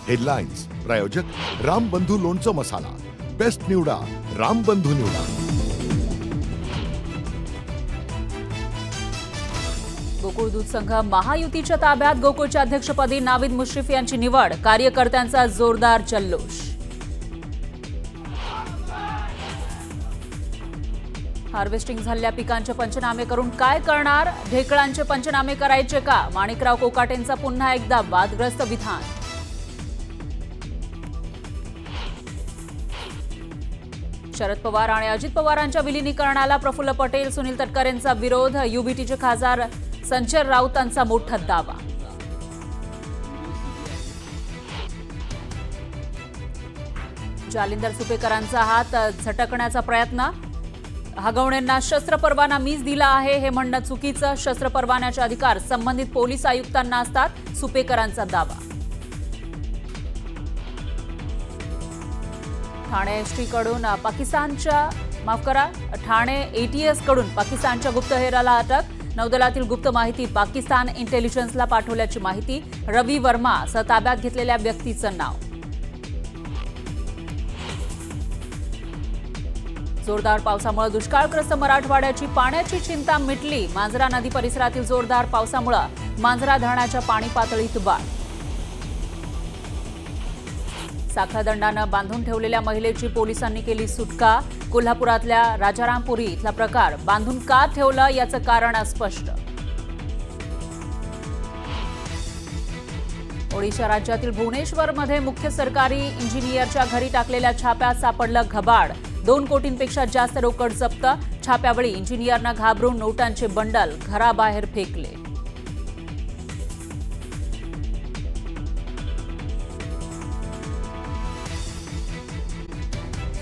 Headlines प्रायोजक रामबंधू लोणचं मसाला, best निवडा रामबंधू निवडा. गोकुळ दूध संघ महायुतीच्या ताब्यात. गोकुळच्या अध्यक्षपदी नावीद मुश्रीफ यांची निवड. कार्यकर्त्यांचा जोरदार जल्लोष. हार्वेस्टिंग झालेल्या पिकांचे पंचनामे करून काय करणार? ढेकळांचे पंचनामे करायचे का? माणिकराव कोकाटेंचा पुन्हा एकदा वादग्रस्त विधान. शरद पवार आणि अजित पवारांच्या विलिनीकरणाला प्रफुल्ल पटेल, सुनील तटकरेंचा विरोध. युबीटीचे खासदार संजय राऊतांचा मोठा दावा. जालिंदर सुपेकरांचा हात झटकण्याचा प्रयत्न. हगवणेंना शस्त्र परवाना मीच दिला आहे हे म्हणणं चुकीचं. शस्त्र परवान्याचे अधिकार संबंधित पोलीस आयुक्तांना असतात, सुपेकरांचा दावा. ठाणे एसटी कडून ठाणे एटीएस कडून पाकिस्तानच्या गुप्तहेराला अटक. नौदलातील गुप्त माहिती पाकिस्तान इंटेलिजन्सला पाठवल्याची माहिती. रवी वर्मा सह ताब्यात घेतलेल्या व्यक्तीचं नाव. जोरदार पावसामुळे दुष्काळग्रस्त मराठवाड्याची पाण्याची चिंता मिटली. मांजरा नदी परिसरातील जोरदार पावसामुळे मांजरा धरणाच्या पाणी पातळीत वाढ. साखळदंडानं बांधून ठेवलेल्या महिलेची पोलिसांनी केली सुटका. कोल्हापुरातल्या राजारामपुरी इथला प्रकार. बांधून का ठेवलं याचं कारण अस्पष्ट. ओडिशा राज्यातील भुवनेश्वरमध्ये मुख्य सरकारी इंजिनियरच्या घरी टाकलेल्या छाप्यात सापडलं घबाड. 2 कोटींपेक्षा जास्त रोकड जप्त. छाप्यावेळी इंजिनियरनं घाबरून नोटांचे बंडल घराबाहेर फेकले.